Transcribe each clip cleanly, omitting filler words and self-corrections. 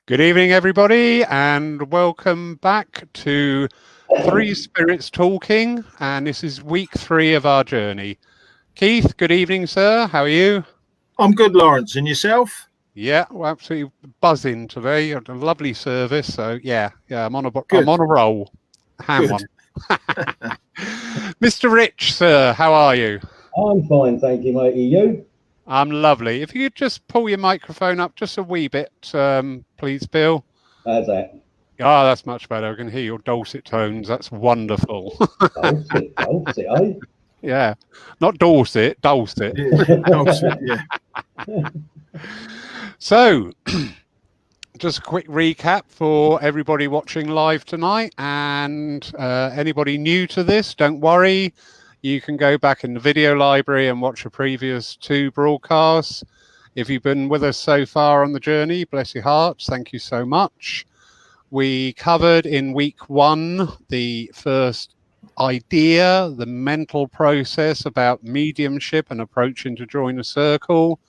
Good evening, everybody, and welcome back to Three Spirits Talking. And this is week 3 of our journey. Keith, good evening, sir. How are you? I'm good, Lawrence. And yourself? Yeah, we're absolutely buzzing today. A lovely service. So yeah, I'm on a Good. roll. Ham Good. one. Mr. Rich, sir, how are you? I'm fine, thank you, mate. Are you? I'm lovely. If you could just pull your microphone up just a wee bit, please, Bill. How's that? Ah, that's much better. I can hear your dulcet tones. That's wonderful. Dulcet, eh? Yeah, not Dorset, dulcet. Yeah. So, just a quick recap for everybody watching live tonight, and anybody new to this, don't worry. You can go back in the video library and watch the previous 2 broadcasts. If you've been with us so far on the journey, bless your hearts, thank you so much. We covered in week 1 the first idea, the mental process about mediumship and approaching to join a circle.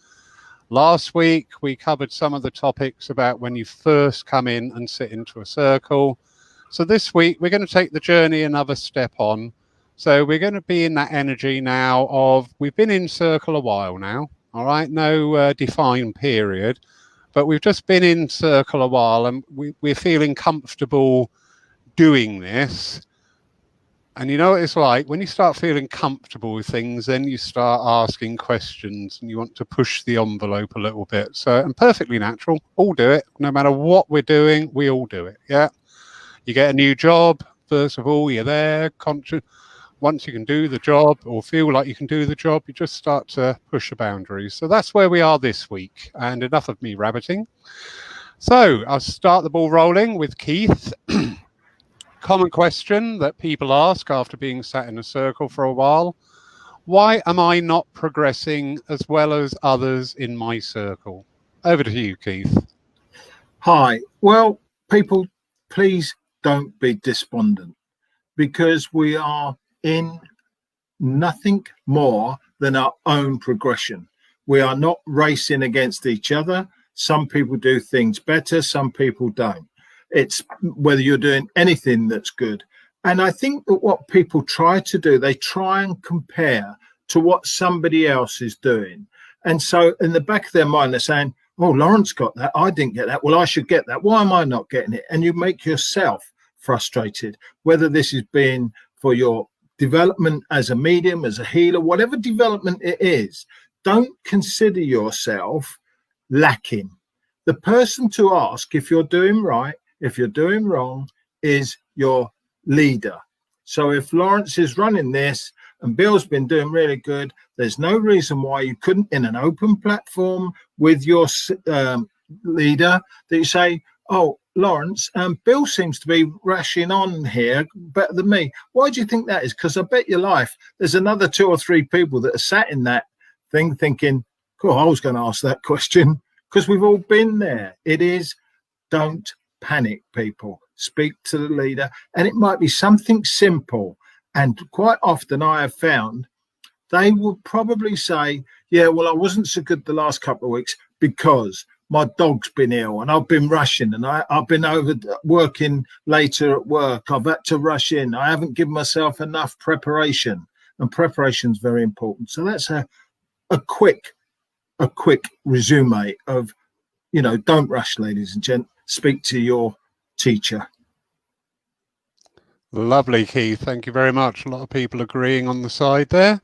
Last week, we covered some of the topics about when you first come in and sit into a circle. So this week, we're going to take the journey another step on. So we're going to be in that energy now of, we've been in circle a while now, all right? No defined period, but we've just been in circle a while and we're feeling comfortable doing this. And you know what it's like when you start feeling comfortable with things, then you start asking questions and you want to push the envelope a little bit. So, and perfectly natural, all do it. No matter what we're doing, we all do it. Yeah. You get a new job. First of all, you're there, conscious. Once you can do the job or feel like you can do the job, you just start to push the boundaries. So that's where we are this week. And enough of me rabbiting. So I'll start the ball rolling with Keith. Common question that people ask after being sat in a circle for a while. Why am I not progressing as well as others in my circle? Over to you, Keith. Hi. Well, people, please don't be despondent, because we are in nothing more than our own progression. We are not racing against each other. Some people do things better, some people don't. It's whether you're doing anything that's good. And I think that what people try to do, they try and compare to what somebody else is doing. And so in the back of their mind, they're saying, oh, Lawrence got that. I didn't get that. Well, I should get that. Why am I not getting it? And you make yourself frustrated, whether this is being for your development as a medium, as a healer, whatever development it is. Don't consider yourself lacking. The person to ask if you're doing right, if you're doing wrong, is your leader. So if Lawrence is running this and Bill's been doing really good, there's no reason why you couldn't, in an open platform with your leader, that you say, oh, Lawrence, Bill seems to be rushing on here better than me. Why do you think that is? Because I bet your life there's another 2 or 3 people that are sat in that thing thinking, cool, I was going to ask that question, because we've all been there. It is, don't panic, people. Speak to the leader. And it might be something simple. And quite often I have found they will probably say, yeah, well, I wasn't so good the last couple of weeks because my dog's been ill and I've been rushing and I've been over working later at work. I've had to rush in. I haven't given myself enough preparation, and preparation is very important. So that's a quick resume of, don't rush, ladies and gents. Speak to your teacher. Lovely, Keith. Thank you very much. A lot of people agreeing on the side there.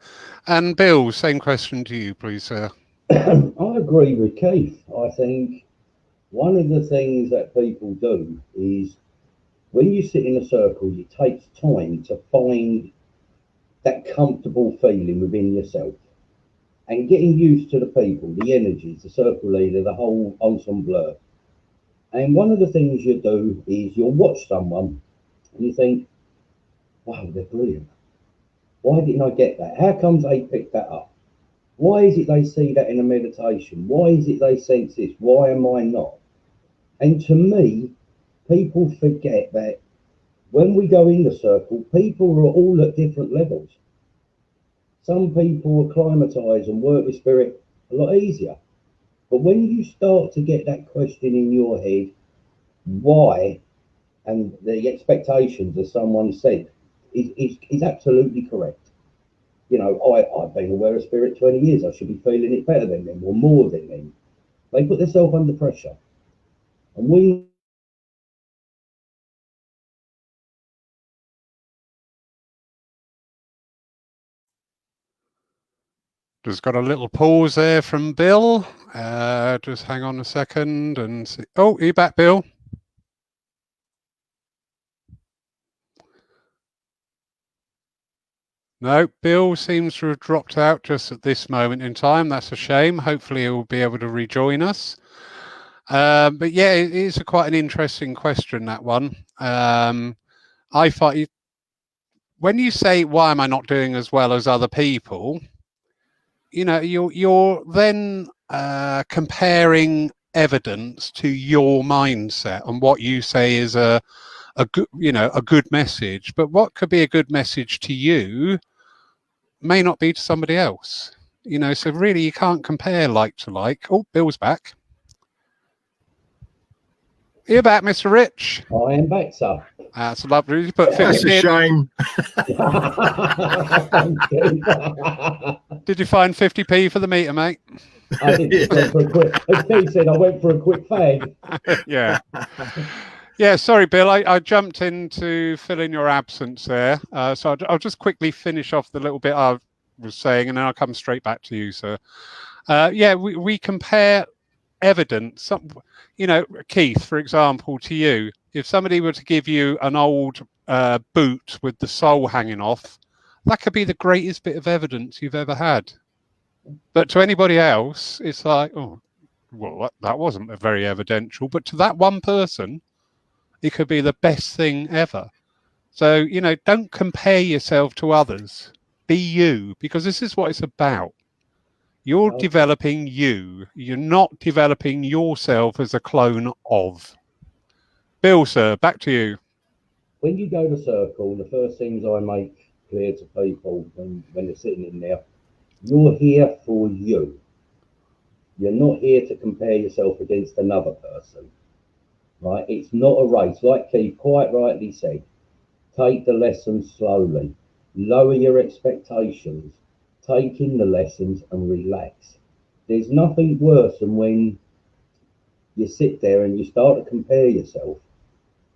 And Bill, same question to you, please, sir. I agree with Keith. I think one of the things that people do is when you sit in a circle, it takes time to find that comfortable feeling within yourself and getting used to the people, the energies, the circle leader, the whole ensemble. And one of the things you do is you'll watch someone and you think, wow, they're brilliant. Why didn't I get that? How comes they picked that up? Why is it they see that in a meditation? Why is it they sense this? Why am I not? And to me, people forget that when we go in the circle, people are all at different levels. Some people acclimatise and work with spirit a lot easier. But when you start to get that question in your head, why and the expectations, as someone said, is absolutely correct. You know, I've been aware of spirit 20 years. I should be feeling it better than them or more than them. They put themselves under pressure. And we Just got a little pause there from Bill. Just hang on a second and see. Oh, are you back, Bill? No, Bill seems to have dropped out just at this moment in time. That's a shame. Hopefully he'll be able to rejoin us. But yeah, it is quite an interesting question, that one. I find when you say, why am I not doing as well as other people? You know, you're then comparing evidence to your mindset and what you say is a good, you know, a good message. But what could be a good message to you may not be to somebody else. You know, so really you can't compare like to like. Oh, Bill's back. You're back, Mr. Rich. I am back, sir. That's lovely. You put That's a 50p. shame. Thank you. Did you find 50p for the meter, mate? I did went for a quick, as Keith said, I went for a quick fag. Yeah. Yeah, sorry, Bill. I jumped in to fill in your absence there. So I'll just quickly finish off the little bit I was saying, and then I'll come straight back to you, sir. Yeah, we compare evidence. You know, Keith, for example, to you, if somebody were to give you an old boot with the sole hanging off, that could be the greatest bit of evidence you've ever had. But to anybody else, it's like, oh, well, that wasn't very evidential. But to that one person, it could be the best thing ever. So, you know, don't compare yourself to others. Be you, because this is what it's about. You're developing you. You're not developing yourself as a clone of. Bill, sir, back to you. When you go to circle, the first things I make clear to people when they're sitting in there, you're here for you. You're not here to compare yourself against another person. Right? It's not a race. Like Keith quite rightly said, take the lessons slowly. Lower your expectations. Take in the lessons and relax. There's nothing worse than when you sit there and you start to compare yourself,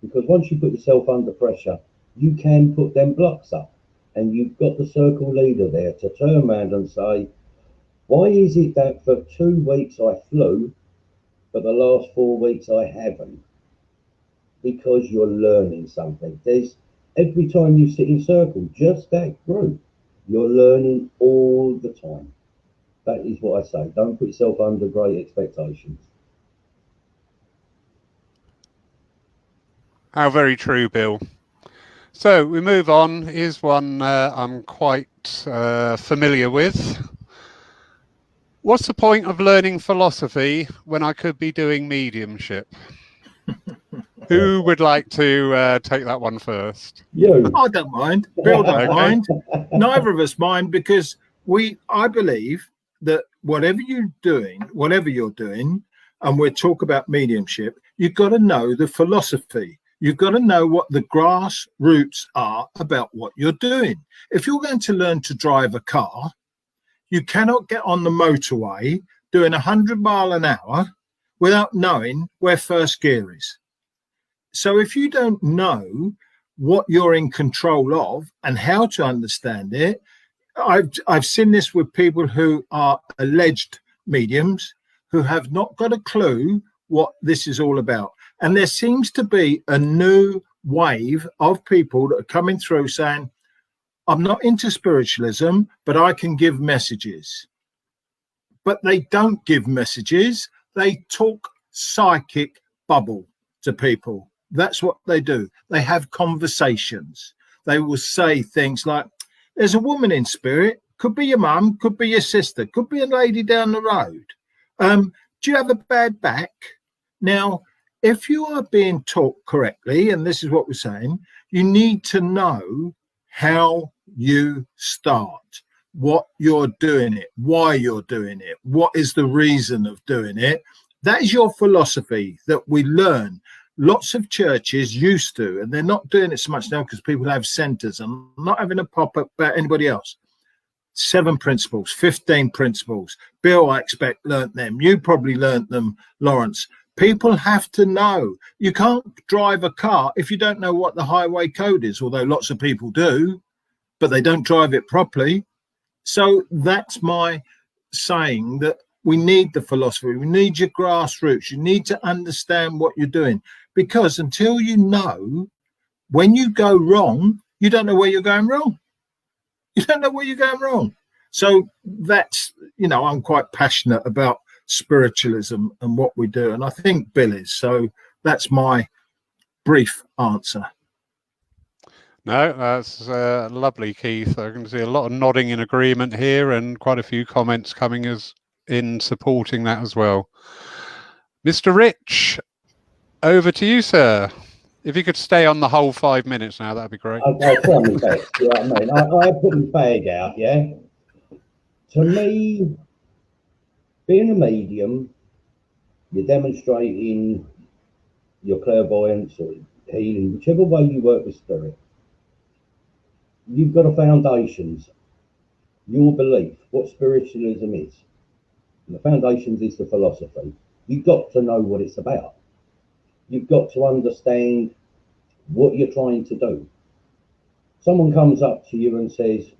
because once you put yourself under pressure, you can put them blocks up, and you've got the circle leader there to turn around and say, why is it that for 2 weeks I flew, but the last 4 weeks I haven't? Because you're learning something. There's every time you sit in circle, just that group, you're learning all the time. That is what I say. Don't put yourself under great expectations. How very true, Bill. So we move on. Here's one I'm quite familiar with. What's the point of learning philosophy when I could be doing mediumship? Who would like to take that one first? You. I don't mind. Bill don't Okay. mind. Neither of us mind, because I believe that whatever you're doing, and we'll talk about mediumship, you've got to know the philosophy. You've got to know what the grassroots are about what you're doing. If you're going to learn to drive a car, you cannot get on the motorway doing 100 miles an hour without knowing where first gear is. So if you don't know what you're in control of and how to understand it, I've seen this with people who are alleged mediums who have not got a clue what this is all about. And there seems to be a new wave of people that are coming through saying, I'm not into spiritualism, but I can give messages. But they don't give messages. They talk psychic bubble to people. That's what they do. They have conversations. They will say things like, there's a woman in spirit, could be your mum, could be your sister, could be a lady down the road. Do you have a bad back? Now, if you are being taught correctly, and this is what we're saying, you need to know how you start, what you're doing it, why you're doing it, what is the reason of doing it. That is your philosophy that we learn. lots of churches used to, and they're not doing it so much now because people have centres and not having a pop up about anybody else. 7 principles, 15 principles. Bill, I expect, learnt them. You probably learnt them, Lawrence. People have to know. You can't drive a car if you don't know what the highway code is, although lots of people do, but they don't drive it properly. So that's my saying, that we need the philosophy. We need your grassroots. You need to understand what you're doing, because until you know, when you go wrong, you don't know where you're going wrong. You don't know where you're going wrong. So that's, you know, I'm quite passionate about spiritualism and what we do. And I think Bill is. So that's my brief answer. No, that's lovely, Keith. I can see a lot of nodding in agreement here and quite a few comments coming as in supporting that as well. Mr. Rich, over to you, sir. If you could stay on the whole 5 minutes now, that'd be great. Okay, tell me that. You know what I mean? I put my bag out, yeah? To me, being a medium, you're demonstrating your clairvoyance or healing, whichever way you work with spirit. You've got a foundations, your belief, what spiritualism is. And the foundations is the philosophy. You've got to know what it's about. You've got to understand what you're trying to do. Someone comes up to you and says,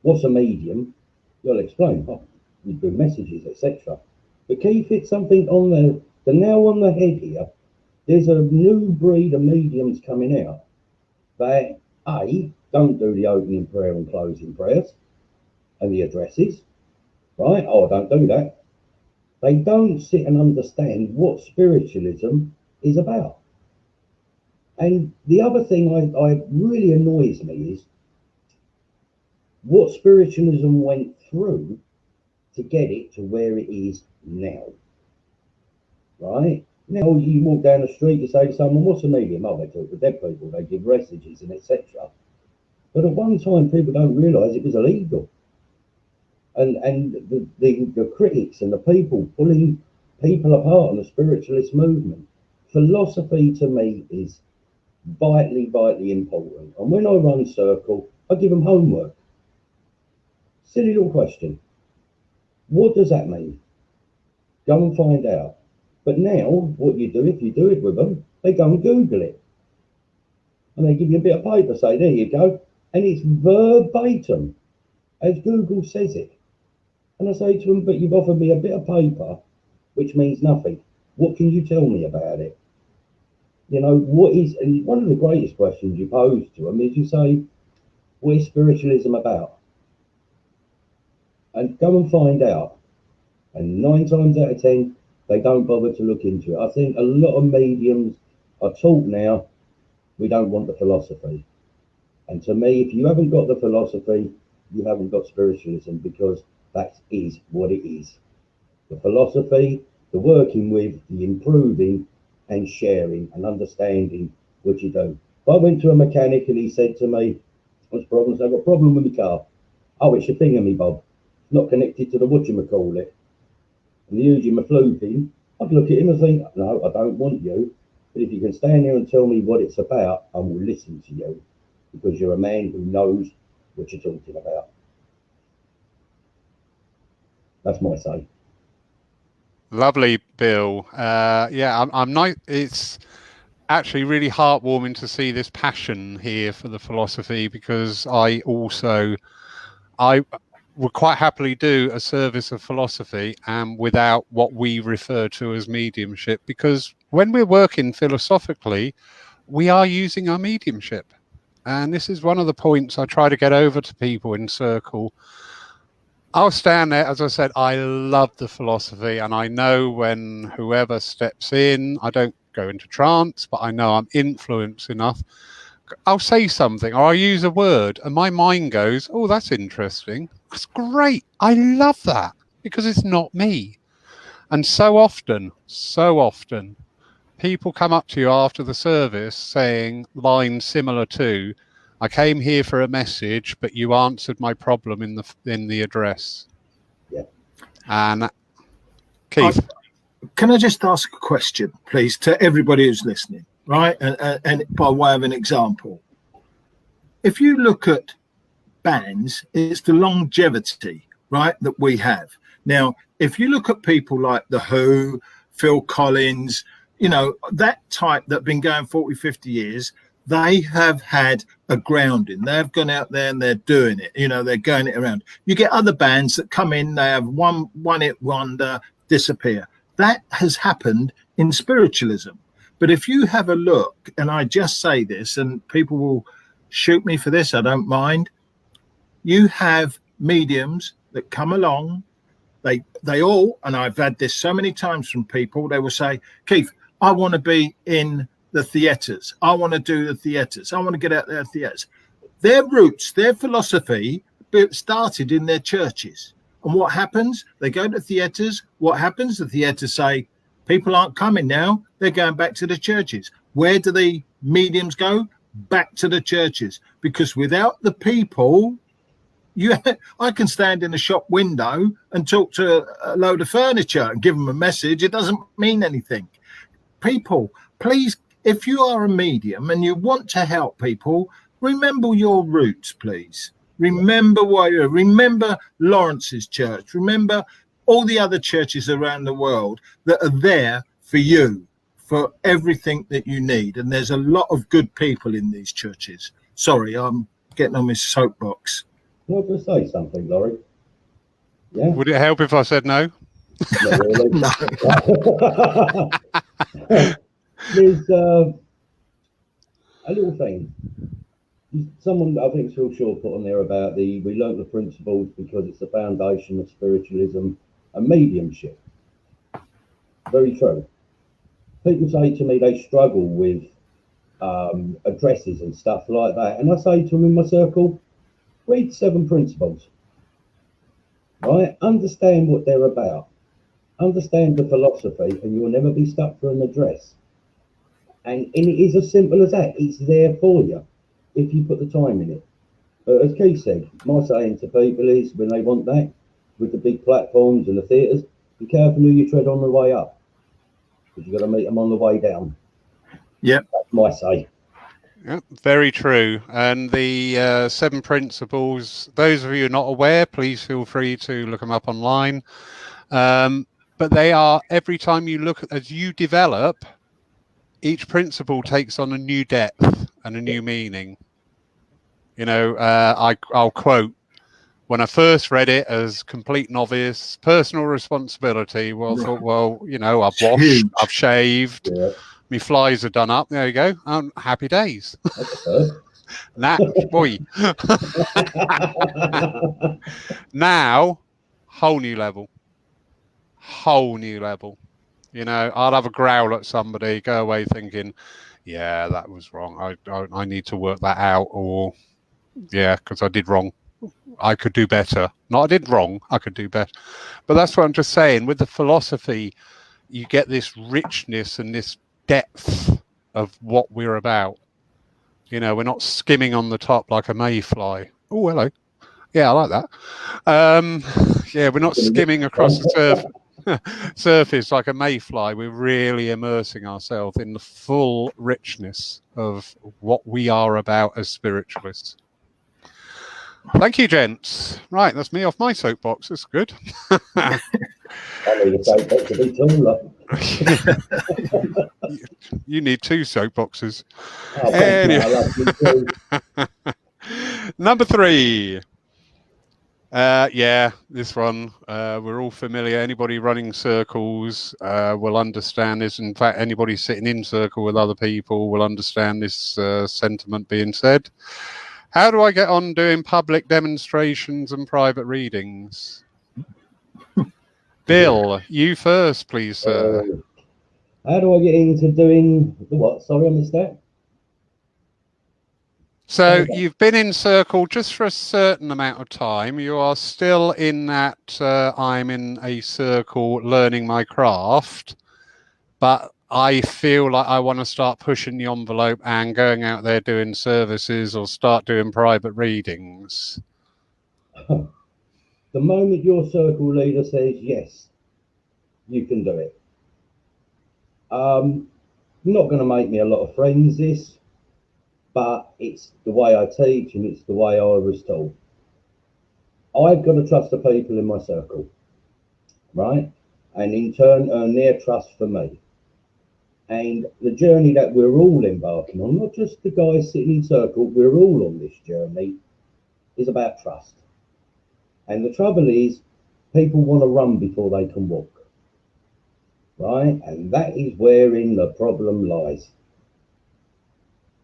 what's a medium? You'll explain, oh, you do messages, etc. But Keith, it's something on the nail on the head here. There's a new breed of mediums coming out that, A, don't do the opening prayer and closing prayers and the addresses, right? Oh, don't do that. They don't sit and understand what spiritualism is about. And the other thing I really annoys me is what spiritualism went through to get it to where it is now. Right? Now you walk down the street, you say to someone, what's a medium? Oh, they talk to dead people, they give messages and etc. But at one time people don't realise it was illegal. And the critics and the people pulling people apart in the spiritualist movement. Philosophy to me is vitally, vitally important. And when I run Circle, I give them homework. Silly little question. What does that mean? Go and find out. But now, what you do, if you do it with them, they go and Google it. And they give you a bit of paper, say, there you go. And it's verbatim, as Google says it. And I say to them, but you've offered me a bit of paper, which means nothing. What can you tell me about it? You know, what is, and one of the greatest questions you pose to them is you say, what is spiritualism about? And go and find out. And 9 times out of 10, they don't bother to look into it. I think a lot of mediums are taught now, we don't want the philosophy. And to me, if you haven't got the philosophy, you haven't got spiritualism, because that is what it is. The philosophy, the working with, the improving and sharing and understanding what you do. If I went to a mechanic and he said to me, what's the problem? I've got a problem with my car. Oh, it's your thingammy, Bob. It's not connected to the whatchamacallit. And using my floofing, I'd look at him and think, no, I don't want you. But if you can stand there and tell me what it's about, I will listen to you, because you're a man who knows what you're talking about. That's my say. Lovely, Bill. Yeah, I'm not. It's actually really heartwarming to see this passion here for the philosophy, because I would quite happily do a service of philosophy without what we refer to as mediumship, because when we're working philosophically, we are using our mediumship. And this is one of the points I try to get over to people in Circle. I'll stand there, as I said, I love the philosophy, and I know when whoever steps in, I don't go into trance, but I know I'm influenced enough. I'll say something, or I'll use a word, and my mind goes, oh, that's interesting. That's great. I love that, because it's not me. And so often, people come up to you after the service saying lines similar to, I came here for a message, but you answered my problem in the address. Yeah. And Keith. can I just ask a question, please, to everybody who's listening, right? And by way of an example, if you look at bands, it's the longevity, right, that we have. Now, if you look at people like The Who, Phil Collins, you know, that type that have been going 40, 50 years, they have had a grounding. They've gone out there and they're doing it. You know, they're going it around. You get other bands that come in, they have one hit wonder, disappear. That has happened in spiritualism. But if you have a look, and I just say this, and people will shoot me for this, I don't mind. You have mediums that come along. They all, and I've had this so many times from people, they will say, Keith, I want to be in the theatres. I want to do the theatres. I want to get out there theatres. Their roots, their philosophy started in their churches. And what happens? They go to theatres. What happens? The theatres say, people aren't coming now. They're going back to the churches. Where do the mediums go? Back to the churches. Because without the people, I can stand in a shop window and talk to a load of furniture and give them a message. It doesn't mean anything. People, please, if you are a medium and you want to help people, remember your roots, please. Remember remember Lawrence's church. Remember all the other churches around the world that are there for you, for everything that you need. And there's a lot of good people in these churches. Sorry, I'm getting on my soapbox. I was going to say something, Laurie. Yeah. Would it help if I said no? Not really. No. There's a little thing. Someone, I think Phil Shaw put on there about we learnt the principles because it's the foundation of spiritualism and mediumship. Very true. People say to me they struggle with addresses and stuff like that. And I say to them in my circle, read 7 principles. Right? Understand what they're about. Understand the philosophy, and you'll never be stuck for an address. And it is as simple as that. It's there for you if you put the time in it. But as Keith said, my saying to people is when they want that, with the big platforms and the theatres, be careful who you tread on the way up, because you've got to meet them on the way down. Yeah. That's my say. Yeah, very true. And the 7 principles, those of you who are not aware, please feel free to look them up online. But they are, every time you look, as you develop, each principle takes on a new depth and a new meaning. You know, I'll quote, when I first read it as complete novice, personal responsibility, well, I thought, well, you know, I've washed, I've shaved, my flies are done up. There you go. Happy days. Now, boy. Now, whole new level. Whole new level. You know, I'll have a growl at somebody, go away thinking, yeah, that was wrong. I need to work that out, or yeah, because I did wrong. I could do better. Not I did wrong, I could do better. But that's what I'm just saying. With the philosophy, you get this richness and this depth of what we're about. You know, we're not skimming on the top like a mayfly. Oh, hello. Yeah, I like that. Yeah, we're not skimming across the surface like a mayfly. We're really immersing ourselves in the full richness of what we are about as spiritualists. Thank you, gents. Right, that's me off my soapbox. That's good. I need a soapbox to be taller. You need 2 soapboxes. Oh, Anyway. Number 3. Yeah, this one, we're all familiar. Anybody running circles will understand this. In fact, anybody sitting in circle with other people will understand this sentiment being said. How do I get on doing public demonstrations and private readings? Bill, you first, please, sir. How do I get into doing the what? Sorry, I missed that. So you've been in circle just for a certain amount of time. You are still in that I'm in a circle learning my craft, but I feel like I want to start pushing the envelope and going out there doing services or start doing private readings. The moment your circle leader says yes, you can do it. Not going to make me a lot of friends, this, but it's the way I teach and it's the way I was taught. I've got to trust the people in my circle, right? And in turn earn their trust for me. And the journey that we're all embarking on, not just the guys sitting in circle, we're all on this journey, is about trust. And the trouble is, people want to run before they can walk, right? And that is wherein the problem lies.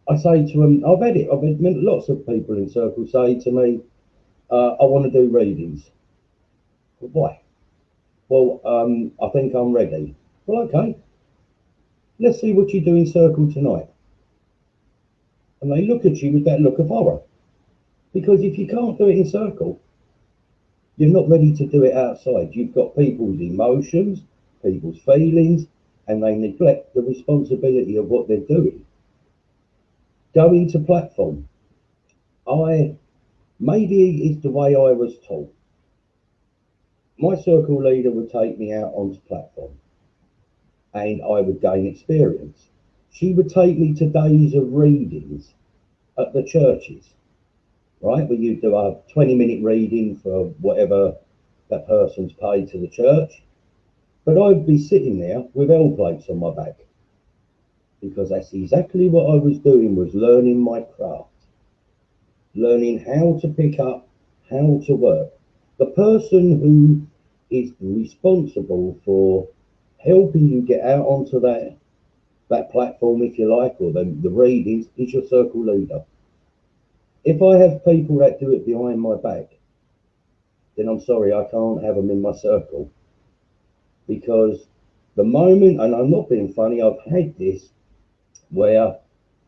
I say to them, I've had lots of people in circles say to me, I want to do readings. Why? Well, I think I'm ready. Well, okay. Let's see what you do in circle tonight. And they look at you with that look of horror. Because if you can't do it in circle, you're not ready to do it outside. You've got people's emotions, people's feelings, and they neglect the responsibility of what they're doing. Going to platform. Maybe it's the way I was taught. My circle leader would take me out onto platform and I would gain experience. She would take me to days of readings at the churches, right? Where you do a 20-minute reading for whatever that person's paid to the church. But I'd be sitting there with L plates on my back, because that's exactly what I was doing, was learning my craft, learning how to pick up, how to work. The person who is responsible for helping you get out onto that platform, if you like, or the readings, is your circle leader. If I have people that do it behind my back, then I'm sorry, I can't have them in my circle. Because the moment, and I'm not being funny, I've had this where,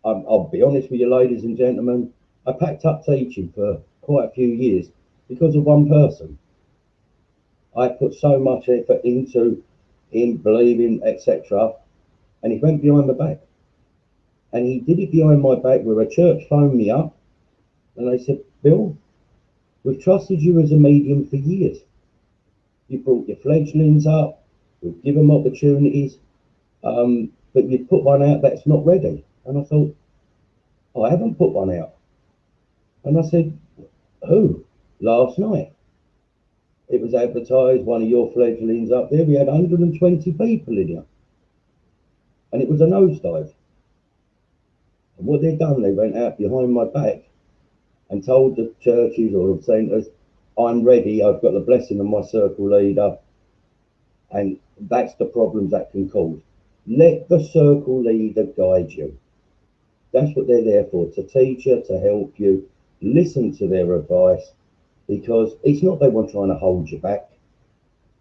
I'll be honest with you, ladies and gentlemen, I packed up teaching for quite a few years because of one person. I put so much effort into him, believing, etc., and he went behind my back. And he did it behind my back where a church phoned me up and they said, Bill, we've trusted you as a medium for years. You brought your fledglings up, we've given them opportunities, but you put one out that's not ready. And I thought, I haven't put one out. And I said, who? Last night. It was advertised, one of your fledglings up there. We had 120 people in here. And it was a nosedive. And what they'd done, they went out behind my back and told the churches or the centres, I'm ready, I've got the blessing of my circle leader. And that's the problems that can cause. Let the circle leader guide you. That's what they're there for, to teach you, to help you. Listen to their advice, because it's not they want trying to hold you back.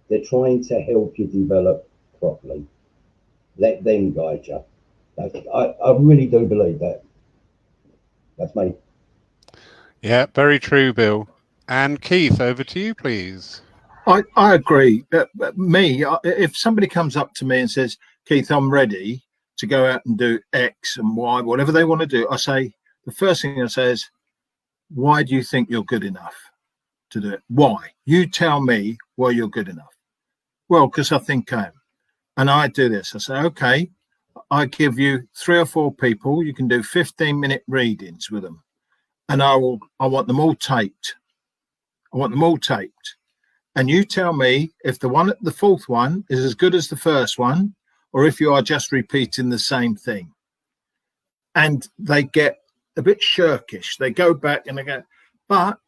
They're trying to help you develop properly. Let them guide you. I really do believe that. That's me. Yeah, very true, Bill. And Keith, over to you, please. I agree. If somebody comes up to me and says, Keith, I'm ready to go out and do X and Y, whatever they want to do, I say, the first thing I say is, why do you think you're good enough to do it? Why? You tell me why you're good enough. Well, because I think I am. And I do this. I say, okay, I give you 3 or 4 people. You can do 15-minute readings with them. And I want them all taped. I want them all taped. And you tell me if the fourth one is as good as the first one, or if you are just repeating the same thing. And they get a bit shirkish. They go back and they go, but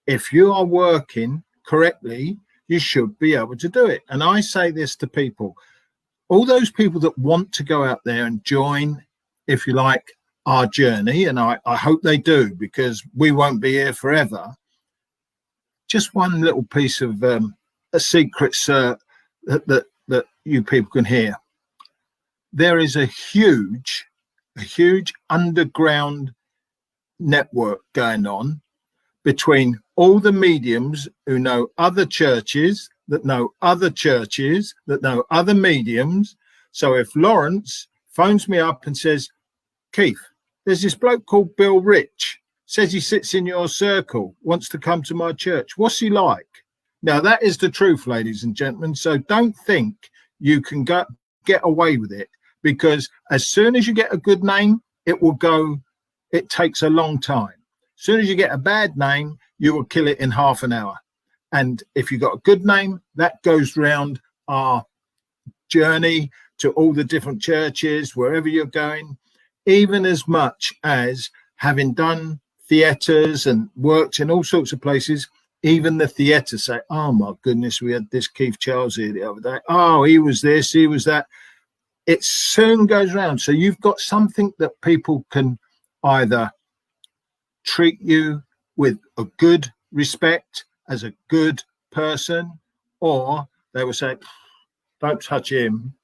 if you are working correctly, you should be able to do it. And I say this to people, all those people that want to go out there and join, if you like, our journey, and I hope they do, because we won't be here forever. Just one little piece of a secret, sir, that you people can hear. There is a huge underground network going on between all the mediums who know other churches, that know other churches, that know other mediums. So if Lawrence phones me up and says, Keith, there's this bloke called Bill Rich, says he sits in your circle, wants to come to my church. What's he like? Now, that is the truth, ladies and gentlemen. So don't think you can get away with it. because as soon as you get a good name, it takes a long time. As soon as you get a bad name, you will kill it in half an hour. And if you've got a good name, that goes round our journey to all the different churches, wherever you're going, even as much as having done theatres and worked in all sorts of places. Even the theatre say, oh my goodness, we had this Keith Charles here the other day. Oh, he was this, he was that. It soon goes round. So you've got something that people can either treat you with a good respect as a good person, or they will say, don't touch him.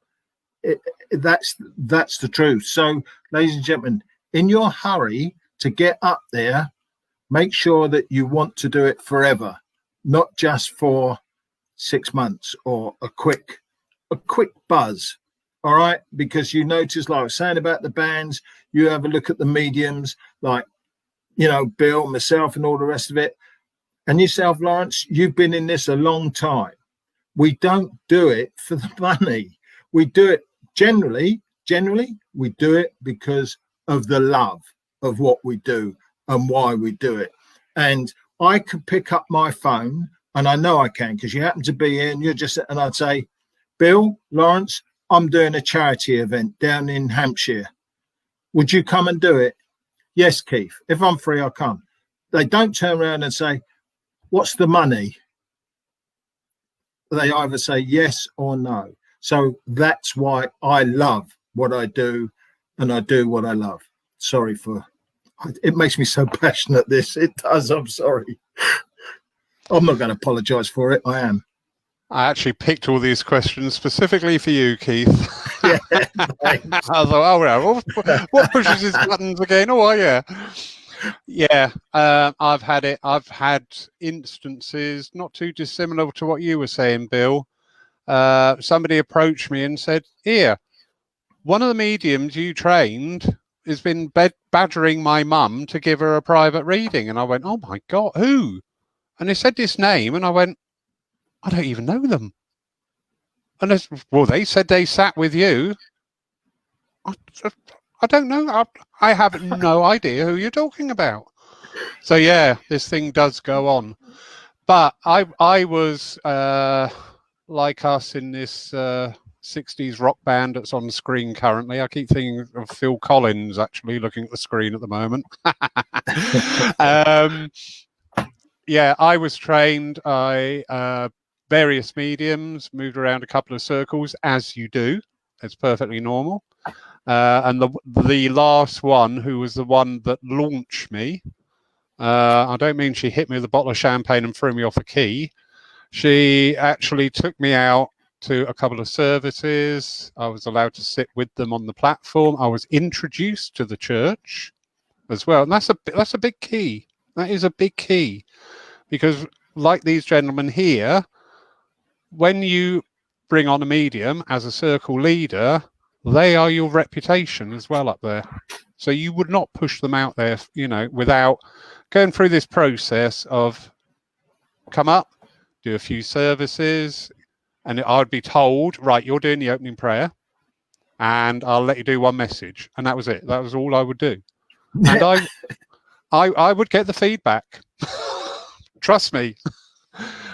That's the truth. So, ladies and gentlemen, in your hurry to get up there, make sure that you want to do it forever, not just for 6 months or a quick buzz. All right, because you notice, like I was saying about the bands, you have a look at the mediums, like, you know, Bill, myself, and all the rest of it. And yourself, Lawrence, you've been in this a long time. We don't do it for the money. We do it generally, we do it because of the love of what we do and why we do it. And I could pick up my phone, and I know I can, because you happen to be here and you're just, and I'd say, Bill, Lawrence, I'm doing a charity event down in Hampshire. Would you come and do it? Yes, Keith. If I'm free, I'll come. They don't turn around and say, what's the money? They either say yes or no. So that's why I love what I do, and I do what I love. Sorry for, it makes me so passionate, this. It does. I'm sorry. I'm not going to apologise for it. I am. I actually picked all these questions specifically for you, Keith. Yeah, I thought, oh, well, what pushes his buttons again? Oh, yeah. Yeah, I've had it. I've had instances not too dissimilar to what you were saying, Bill. Somebody approached me and said, here, one of the mediums you trained has been badgering my mum to give her a private reading. And I went, oh, my God, who? And they said this name, and I went, I don't even know them. And they said they sat with you. I don't know. I have no idea who you're talking about. So yeah, this thing does go on. But I was like us in this 60s rock band that's on the screen currently. I keep thinking of Phil Collins actually looking at the screen at the moment. Yeah, I was trained. Various mediums, moved around a couple of circles, as you do. It's perfectly normal. And the last one, who was the one that launched me, I don't mean she hit me with a bottle of champagne and threw me off a key. She actually took me out to a couple of services. I was allowed to sit with them on the platform. I was introduced to the church as well. And that's a big key. That is a big key. Because like these gentlemen here, when you bring on a medium as a circle leader, they are your reputation as well up there. So you would not push them out there, you know, without going through this process of come up, do a few services, and I'd be told, right, you're doing the opening prayer, and I'll let you do one message. And that was it. That was all I would do. And I would get the feedback. Trust me.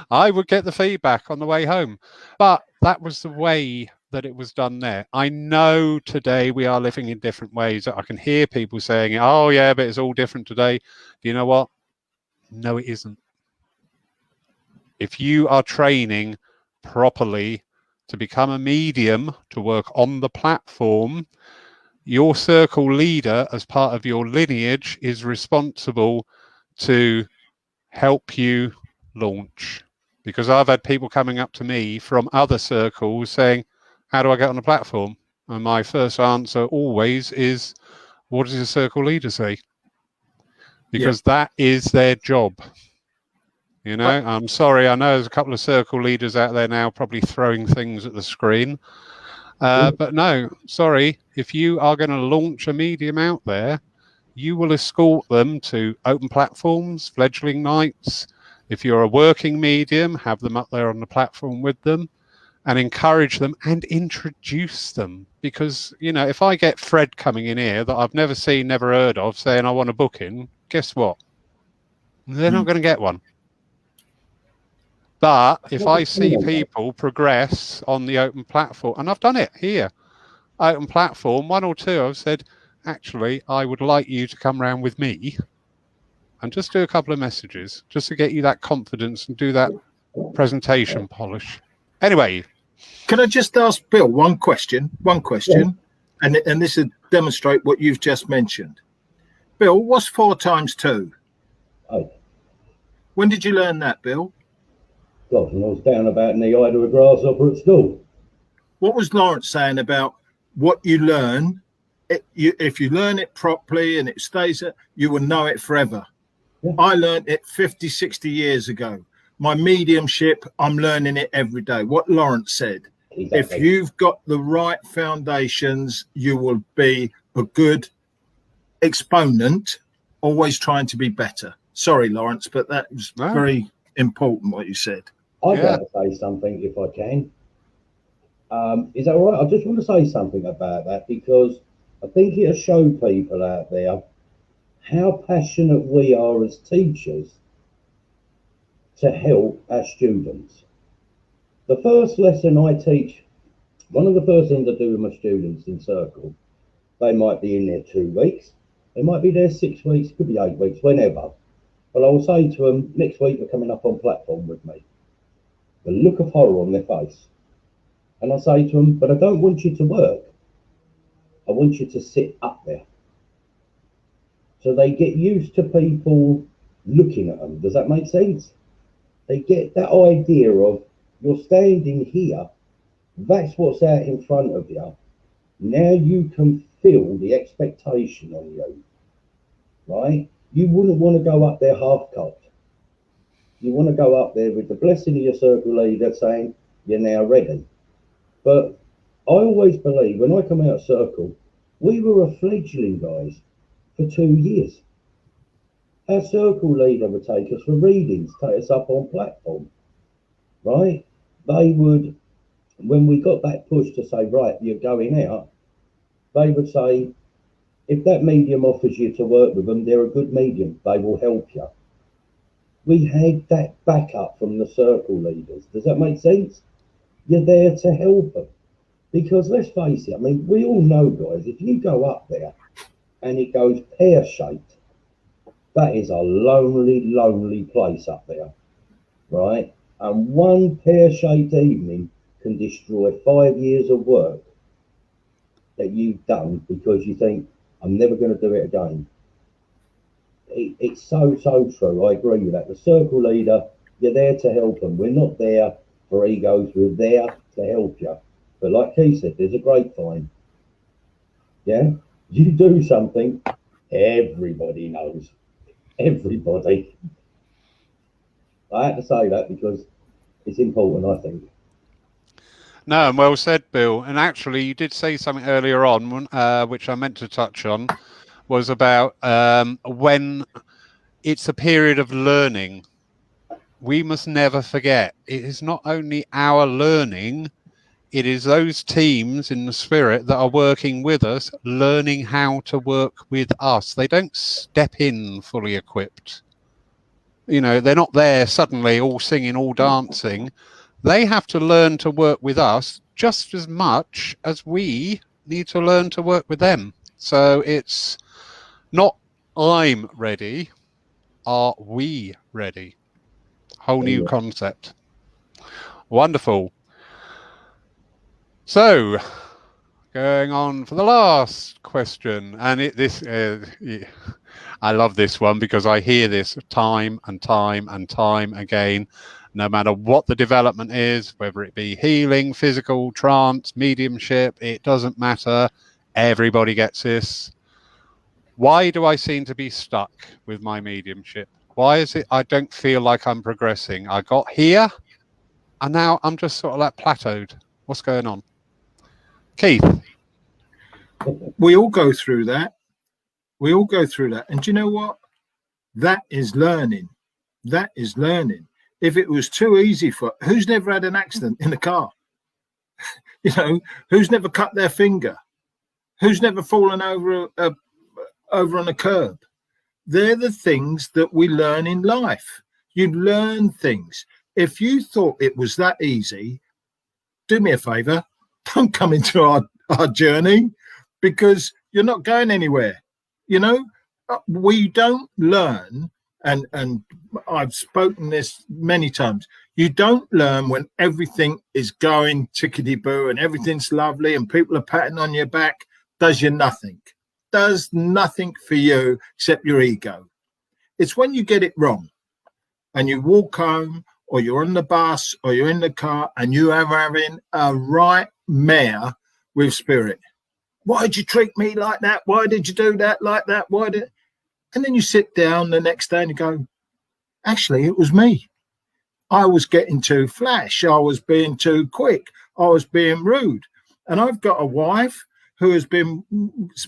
I would get the feedback on the way home. But that was the way that it was done there. I know today we are living in different ways. I can hear people saying, oh, yeah, but it's all different today. Do you know what? No, it isn't. If you are training properly to become a medium to work on the platform, your circle leader, as part of your lineage, is responsible to help you launch. Because I've had people coming up to me from other circles saying, how do I get on the platform? And my first answer always is, what does your circle leader say? Because that is their job. You know, I'm sorry, I know there's a couple of circle leaders out there now probably throwing things at the screen. But no, sorry, if you are going to launch a medium out there, you will escort them to open platforms, fledgling nights. If you're a working medium, have them up there on the platform with them. and encourage them and introduce them. Because, you know, if I get Fred coming in here that I've never seen, never heard of, saying I want a booking, guess what? They're not going to get one. But if I see people progress on the open platform, and I've done it here, open platform, 1 or 2, I've said, actually, I would like you to come round with me and just do a couple of messages just to get you that confidence and do that presentation polish. Anyway. Can I just ask Bill one question? Yeah. And this will demonstrate what you've just mentioned. Bill, what's 4 times 2? 8. When did you learn that, Bill? God, when I was down about in the eye of a grasshopper at school. What was Lawrence saying about what you learn? If you learn it properly and it stays, you will know it forever. Yeah. I learned it 50, 60 years ago. My mediumship, I'm learning it every day. What Lawrence said. Exactly. If you've got the right foundations, you will be a good exponent, always trying to be better. Sorry, Lawrence, but that was very important what you said. I'd like to say something if I can. Is that all right? I just want to say something about that because I think it'll show people out there how passionate we are as teachers to help our students. The first lesson I teach, one of the first things I do with my students in Circle, they might be in there 2 weeks, they might be there 6 weeks, could be 8 weeks, whenever. But I will say to them, next week they're coming up on platform with me. The look of horror on their face. And I say to them, but I don't want you to work. I want you to sit up there. So they get used to people looking at them. Does that make sense? They get that idea of you're standing here, that's what's out in front of you. Now you can feel the expectation on you, right? You wouldn't want to go up there half-cocked. You want to go up there with the blessing of your circle leader saying, you're now ready. But I always believe when I come out of Circle, we were a fledgling, guys, for 2 years. Our circle leader would take us for readings, take us up on platform, right? They would, when we got that push to say, right, you're going out, they would say, if that medium offers you to work with them, they're a good medium, they will help you. We had that backup from the circle leaders. Does that make sense? You're there to help them. Because let's face it, I mean, we all know, guys, if you go up there and it goes pear-shaped, that is a lonely, lonely place up there, right? And one pear-shaped evening can destroy 5 years of work that you've done because you think, I'm never going to do it again. It's so true. I agree with that. The circle leader, you're there to help them. We're not there for egos. We're there to help you. But like he said, there's a grapevine. Yeah? You do something, everybody knows. Everybody. I had to say that because it's important, I think. No, and well said, Bill. And actually, you did say something earlier on, which I meant to touch on, was about when it's a period of learning. We must never forget, it is not only our learning, it is those teams in the spirit that are working with us, learning how to work with us. They don't step in fully equipped. You know, they're not there suddenly all singing, all dancing. They have to learn to work with us just as much as we need to learn to work with them. So it's not I'm ready, are we ready? Whole new concept. Wonderful. So, going on for the last question, and I love this one because I hear this time and time and time again, no matter what the development is, whether it be healing, physical, trance, mediumship, it doesn't matter. Everybody gets this. Why do I seem to be stuck with my mediumship? Why is it I don't feel like I'm progressing? I got here, and now I'm just sort of like plateaued. What's going on? Keith? We all go through that. We all go through that. And do you know what? That is learning. That is learning. If it was too easy for... Who's never had an accident in the car? You know, who's never cut their finger? Who's never fallen over over on a curb? They're the things that we learn in life. You learn things. If you thought it was that easy, do me a favor, don't come into our journey, because you're not going anywhere. You know, we don't learn, and I've spoken this many times, you don't learn when everything is going tickety-boo and everything's lovely and people are patting on your back. Does nothing for you except your ego. It's when you get it wrong and you walk home, or you're on the bus, or you're in the car, and you are having a right mare with spirit. Why did you treat me like that? Why did you do that like that? And then you sit down the next day and you go, actually, it was me. I was getting too flash. I was being too quick. I was being rude. And I've got a wife who has been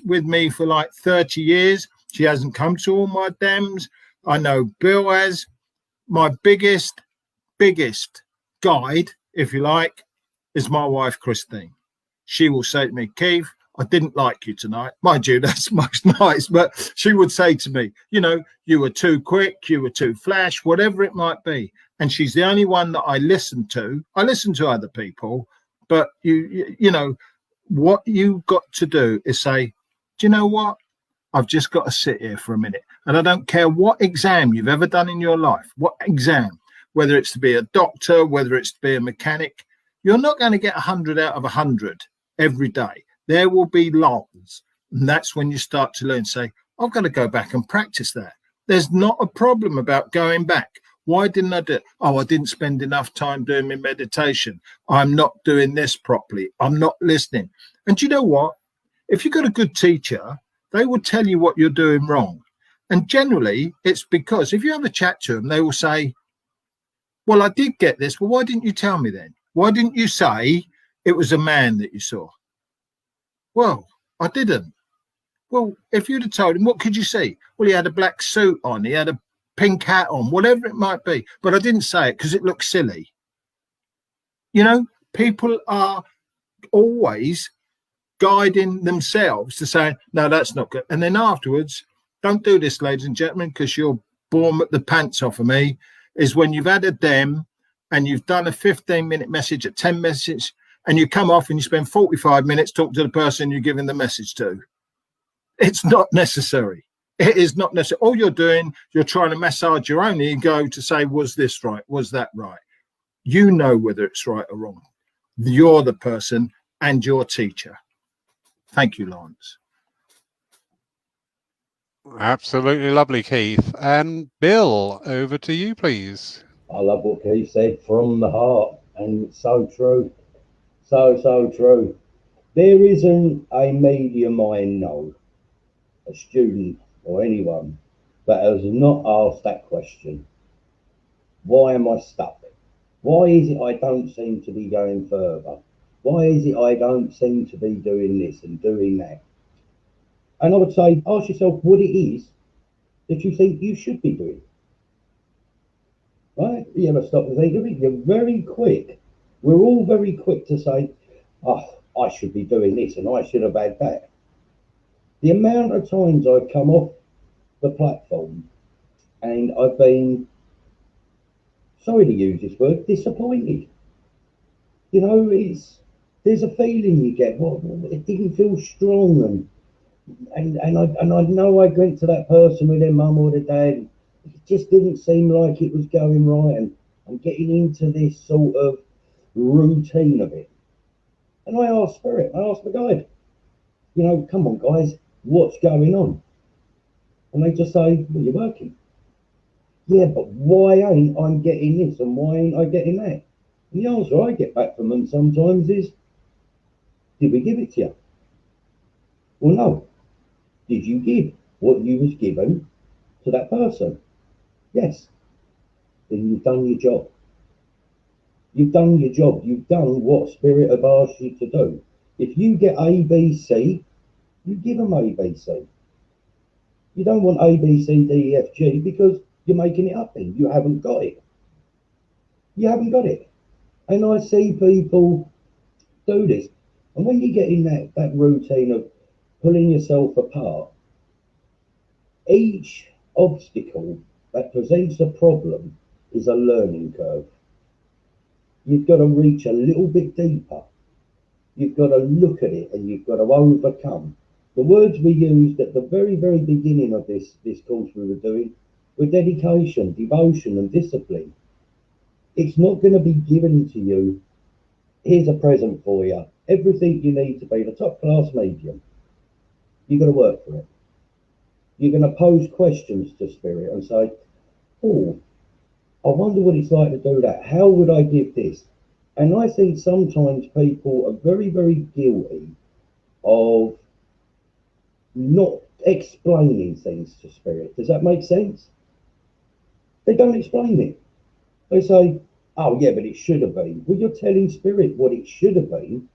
with me for like 30 years. She hasn't come to all my dams. I know Bill has. My biggest guide, if you like, is my wife, Christine. She will say to me, Keith, I didn't like you tonight. Mind you, that's most nice, but she would say to me, you know, you were too quick, you were too flash, whatever it might be. And she's the only one that I listen to. I listen to other people, but you know, what you've got to do is say, do you know what? I've just got to sit here for a minute. And I don't care what exam you've ever done in your life, what exam, whether it's to be a doctor, whether it's to be a mechanic, you're not going to get 100 out of 100 every day. There will be lulls. And that's when you start to learn, say, I've got to go back and practice that. There's not a problem about going back. Why didn't I do it? Oh, I didn't spend enough time doing my meditation. I'm not doing this properly. I'm not listening. And you know what? If you've got a good teacher, they will tell you what you're doing wrong. And generally, it's because if you have a chat to them, they will say, well, I did get this. Well, why didn't you tell me then? Why didn't you say it was a man that you saw? Well, I didn't. Well, if you'd have told him, what could you see? Well, he had a black suit on. He had a pink hat on, whatever it might be. But I didn't say it because it looked silly. You know, people are always guiding themselves to say, no, that's not good. And then afterwards, don't do this, ladies and gentlemen, because you'll bore the pants off of me, is when you've had a dem and you've done a 15-minute message, a 10 message, and you come off and you spend 45 minutes talking to the person you're giving the message to. It's not necessary. It is not necessary. All you're doing, you're trying to massage your own ego to say, was this right? Was that right? You know whether it's right or wrong. You're the person and your teacher. Thank you, Lawrence. Absolutely lovely, Keith. And Bill, over to you, please. I love what Keith said, from the heart, and it's so true. So true. There isn't a medium I know, a student or anyone, that has not asked that question. Why am I stuck? Why is it I don't seem to be going further? Why is it I don't seem to be doing this and doing that? And I would say, ask yourself what it is that you think you should be doing. Right? You ever stop and think of it? You're very quick. We're all very quick to say, oh, I should be doing this and I should have had that. The amount of times I've come off the platform and I've been, sorry to use this word, disappointed. You know, there's a feeling you get, well, it didn't feel strong, and I know I went to that person with their mum or their dad, it just didn't seem like it was going right, and I'm getting into this sort of routine of it. And I asked Spirit, I asked the guide, you know, come on guys, what's going on? And they just say, well, you're working. Yeah, but why ain't I getting this and why ain't I getting that? And the answer I get back from them sometimes is, did we give it to you? Well, no. Did you give what you was given to that person? Yes. Then you've done your job. You've done your job. You've done what Spirit have asked you to do. If you get A, B, C, you give them A, B, C. You don't want A, B, C, D, E, F, G because you're making it up then. You haven't got it. You haven't got it. And I see people do this. And when you get in that routine of pulling yourself apart, each obstacle that presents a problem is a learning curve. You've got to reach a little bit deeper. You've got to look at it and you've got to overcome. The words we used at the very, very beginning of this course we were doing were dedication, devotion and discipline. It's not going to be given to you. Here's a present for you. Everything you need to be the top class medium. You've got to work for it. You're going to pose questions to spirit and say, oh, I wonder what it's like to do that. How would I give this? And I think sometimes people are very, very guilty of not explaining things to spirit. Does that make sense? They don't explain it. They say, oh yeah, but it should have been. Well, you're telling spirit what it should have been.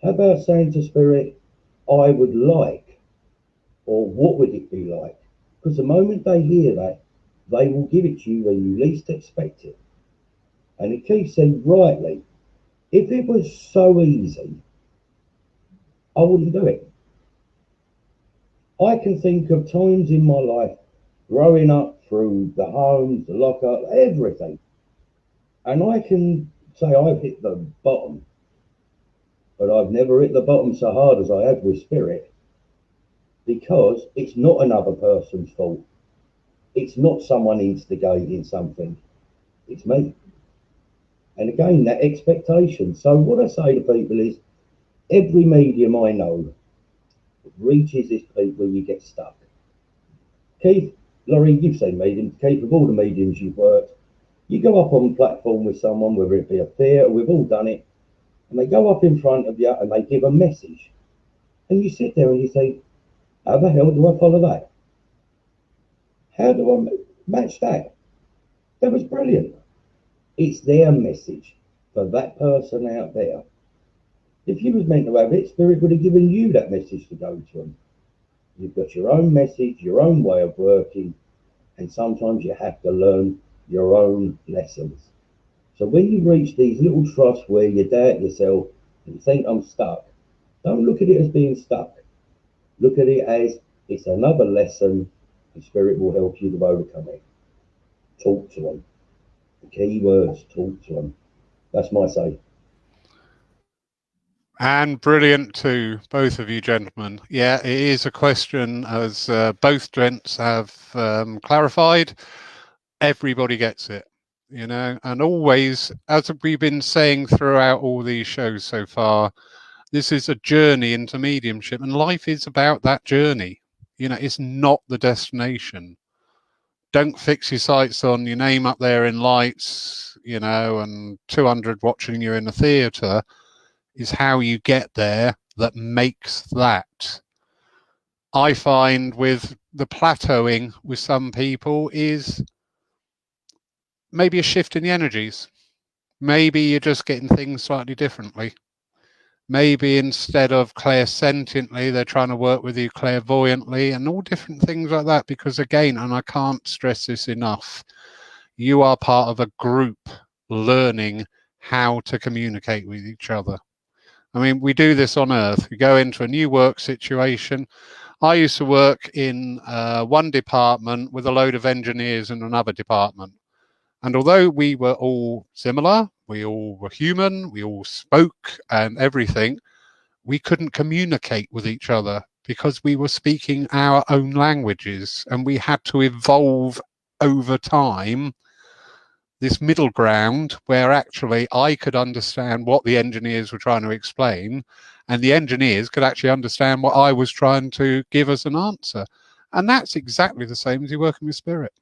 How about saying to spirit, I would like, or what would it be like? Because the moment they hear that, they will give it to you when you least expect it. And it Keith said rightly, if it was so easy, I wouldn't do it. I can think of times in my life, growing up through the homes, the lockup, everything. And I can say I've hit the bottom, but I've never hit the bottom so hard as I have with spirit, because it's not another person's fault. It's not someone instigating something. It's me. And again, that expectation. So what I say to people is, every medium I know reaches this peak where you get stuck. Keith, Laurie, you've seen mediums. Keith, of all the mediums you've worked, you go up on a platform with someone, whether it be a theatre, we've all done it, and they go up in front of you and they give a message. And you sit there and you think, how the hell do I follow that? How do I match that? That was brilliant. It's their message for that person out there. If you was meant to have it, spirit would have given you that message to go to them. You've got your own message, your own way of working, and sometimes you have to learn your own lessons. So when you reach these little troughs where you doubt yourself and think I'm stuck, don't look at it as being stuck. Look at it as it's another lesson, and spirit will help you to overcome it. Talk to them. The key words, talk to them. That's my say. And brilliant to both of you gentlemen. Yeah, it is a question, as both gents have clarified. Everybody gets it, you know, and always, as we've been saying throughout all these shows so far, this is a journey into mediumship, and life is about that journey. You know, it's not the destination. Don't fix your sights on your name up there in lights, you know, and 200 watching you in a theatre. Is how you get there that makes that. I find with the plateauing with some people is maybe a shift in the energies. Maybe you're just getting things slightly differently. Maybe instead of clairsentiently, they're trying to work with you clairvoyantly and all different things like that. Because again, and I can't stress this enough, you are part of a group learning how to communicate with each other. I mean, we do this on Earth. We go into a new work situation. I used to work in one department with a load of engineers in another department. And although we were all similar, we all were human, we all spoke and everything, we couldn't communicate with each other because we were speaking our own languages, and we had to evolve over time this middle ground where actually I could understand what the engineers were trying to explain, and the engineers could actually understand what I was trying to give as an answer. And that's exactly the same as you're working with spirit.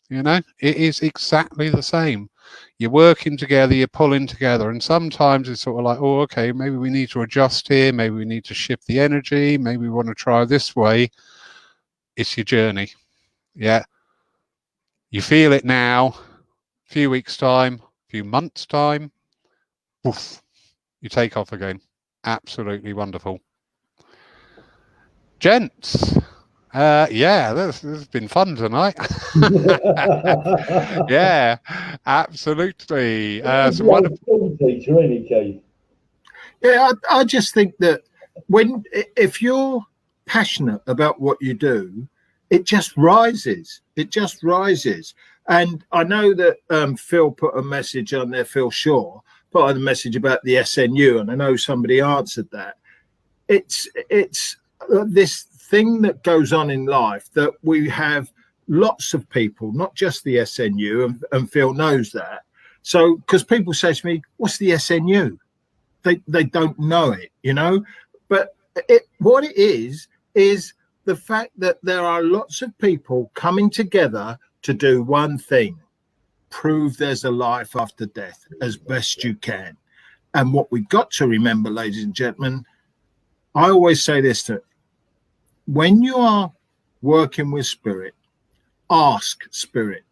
You know, it is exactly the same. You're working together, you're pulling together, and sometimes it's sort of like, oh, okay, maybe we need to adjust here, maybe we need to shift the energy, maybe we want to try this way. It's your journey. Yeah. You feel it now. Few weeks time, few months time, woof, you take off again. Absolutely wonderful. Gents, yeah, this has been fun tonight. Yeah, absolutely. Some wonderful teacher, any Keith? Yeah, I just think that if you're passionate about what you do, it just rises. It just rises. And I know that Phil put a message on there, Phil Shaw put on a message about the SNU, and I know somebody answered that. It's this thing that goes on in life that we have lots of people, not just the SNU, and Phil knows that. So, because people say to me, what's the SNU? They don't know it, you know, but what it is the fact that there are lots of people coming together to do one thing: prove there's a life after death as best you can. And what we've got to remember, ladies and gentlemen, I always say this: that when you are working with spirit, ask spirit,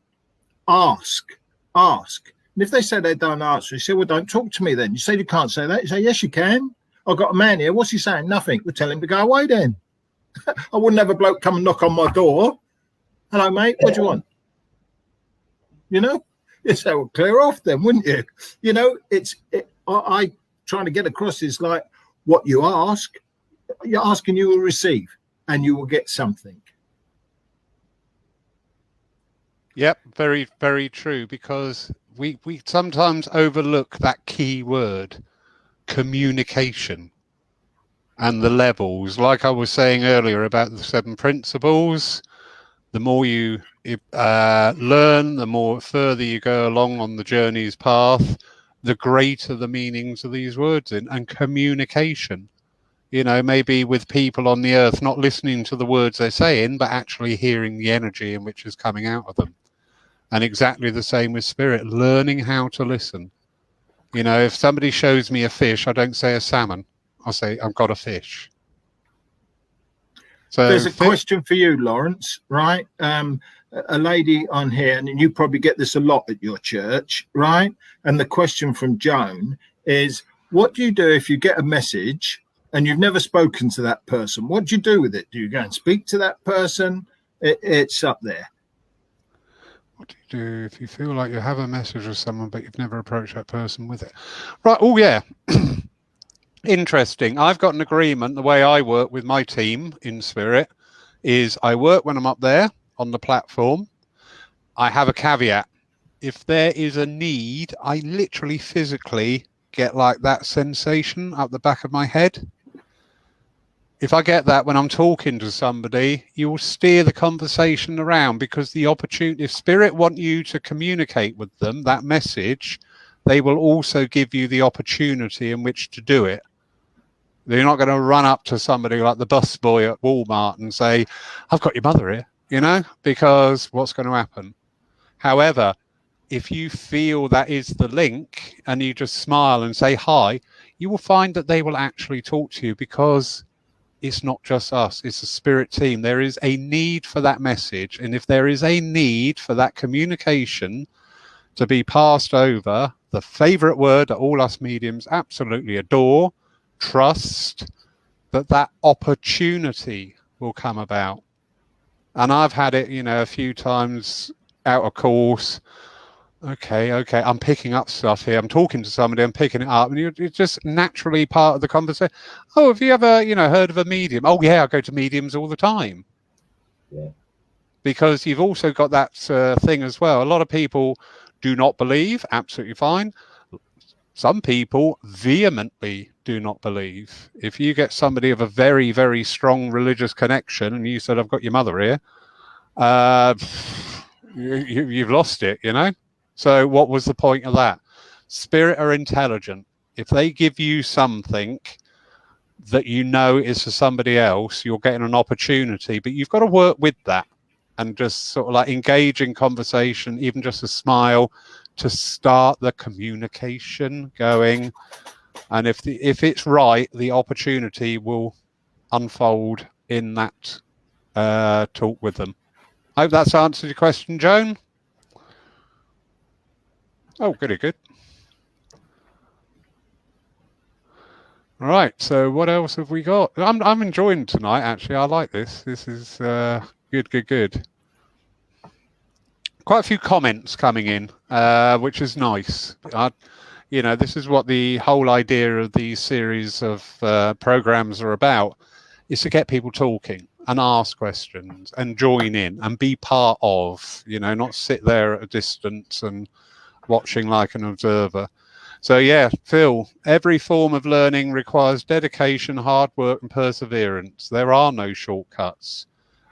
ask. And if they say they don't answer, you say, well, don't talk to me then. You say you can't say that. You say, yes, you can. I've got a man here. What's he saying? Nothing. We'll tell him to go away then. I wouldn't have a bloke come and knock on my door. Hello, mate. What do you want? You know? You say, well, clear off then, wouldn't you? You know, I trying to get across is like what you ask, you're asking, you will receive, and you will get something. Yep, very, very true, because we sometimes overlook that key word, communication, and the levels. Like I was saying earlier about the 7 principles, the more you learn, the more further you go along on the journey's path, the greater the meanings of these words and communication. You know, maybe with people on the earth not listening to the words they're saying, but actually hearing the energy in which is coming out of them. And exactly the same with spirit, learning how to listen. You know, if somebody shows me a fish, I don't say a salmon. I'll say, I've got a fish. So there's a question for you, Lawrence, right? A lady on here, and you probably get this a lot at your church, right? And the question from Joan is, what do you do if you get a message and you've never spoken to that person? What do you do with it? Do you go and speak to that person? It's up there. What do you do if you feel like you have a message with someone, but you've never approached that person with it? Right. Oh, yeah. Interesting. I've got an agreement. The way I work with my team in spirit is I work when I'm up there on the platform. I have a caveat. If there is a need, I literally physically get like that sensation up the back of my head. If I get that when I'm talking to somebody, you will steer the conversation around, because the opportunity, if spirit want you to communicate with them, that message, they will also give you the opportunity in which to do it. They're not going to run up to somebody like the bus boy at Walmart and say, I've got your mother here, you know, because what's going to happen? However, if you feel that is the link and you just smile and say hi, you will find that they will actually talk to you, because it's not just us, it's a spirit team. There is a need for that message. And if there is a need for that communication to be passed over, the favorite word that all us mediums absolutely adore, trust, that opportunity will come about. And I've had it, you know, a few times out of course. Okay, I'm picking up stuff here. I'm talking to somebody, I'm picking it up, and you're just naturally part of the conversation. Oh, have you ever, you know, heard of a medium? Oh, yeah, I go to mediums all the time. Yeah. Because you've also got that thing as well. A lot of people do not believe, absolutely fine. Some people vehemently do not believe. If you get somebody of a very, very strong religious connection and you said, I've got your mother here, you've lost it, you know? So what was the point of that? Spirit are intelligent. If they give you something that you know is for somebody else, you're getting an opportunity, but you've got to work with that and just sort of like engage in conversation, even just a smile, to start the communication going. And if it's right, the opportunity will unfold in that talk with them. I hope that's answered your question, Joan. Oh, good. All right. So what else have we got? I'm enjoying tonight. Actually, I like this. This is good. Quite a few comments coming in, which is nice. You know, this is what the whole idea of these series of programs are about, is to get people talking and ask questions and join in and be part of, you know, not sit there at a distance and watching like an observer. So yeah, Phil, every form of learning requires dedication, hard work and perseverance. There are no shortcuts.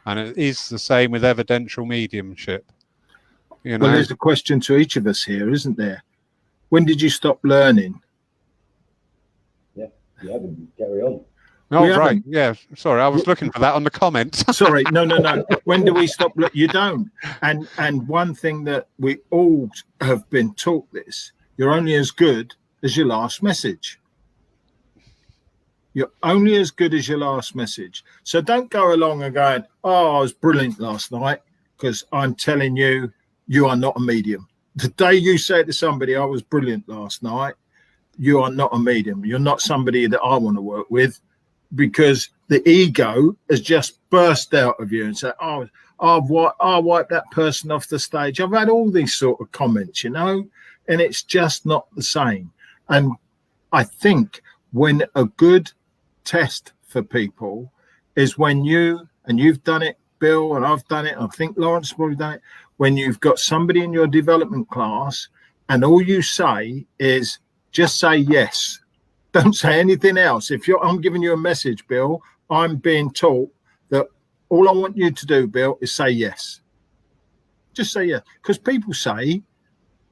And it is the same with evidential mediumship. You know? Well, there's a question to each of us here, isn't there? When did you stop learning? Yeah, you haven't. Carry on. Oh, We right. haven't. Yeah. Sorry, I was looking for that on the comments. Sorry, no. When do we stop? You don't. And one thing that we all have been taught this: you're only as good as your last message. You're only as good as your last message. So don't go along and going, "Oh, I was brilliant last night," because I'm telling you, you are not a medium. The day you say to somebody, "I was brilliant last night," you are not a medium. You're not somebody that I want to work with, because the ego has just burst out of you and said, "Oh, I'll wipe that person off the stage." I've had all these sort of comments, you know, and it's just not the same. And I think when a good test for people is when you've done it, Bill, and I've done it, I think Lawrence has probably done it, when you've got somebody in your development class and all you say is just say yes. Don't say anything else. I'm giving you a message, Bill, I'm being taught that all I want you to do, Bill, is say yes. Just say yes. Because people say,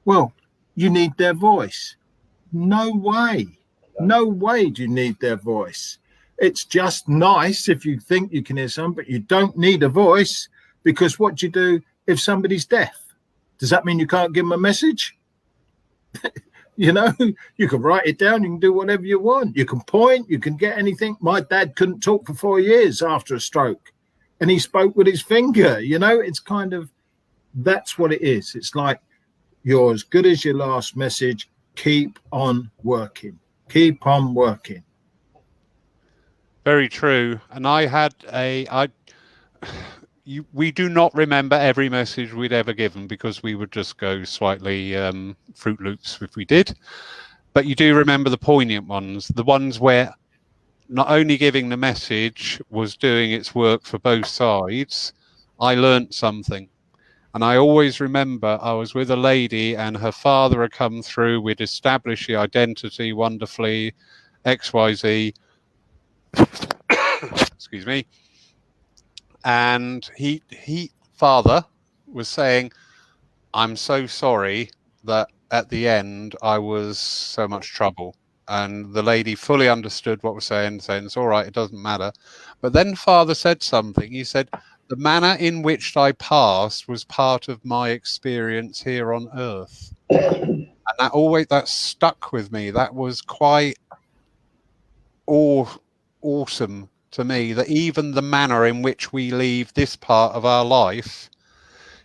well, you need their voice. No way. No way do you need their voice. It's just nice if you think you can hear something, but you don't need a voice, because what do you do if somebody's deaf? Does that mean you can't give them a message? You know, you can write it down, you can do whatever you want. You can point, you can get anything. My dad couldn't talk for 4 years after a stroke, and he spoke with his finger. You know, it's kind of, that's what it is. It's like, you're as good as your last message. Keep on working. Keep on working. Very true. And we do not remember every message we'd ever given, because we would just go slightly Fruit Loops if we did. But you do remember the poignant ones, the ones where not only giving the message was doing its work for both sides. I learnt something. And I always remember I was with a lady and her father had come through. We'd established the identity wonderfully, XYZ. Excuse me. And father was saying, "I'm so sorry that at the end I was so much trouble." And the lady fully understood what was saying, "It's all right, it doesn't matter." But then father said something. He said, "The manner in which I passed was part of my experience here on earth." And that stuck with me. That was quite awesome to me, that even the manner in which we leave this part of our life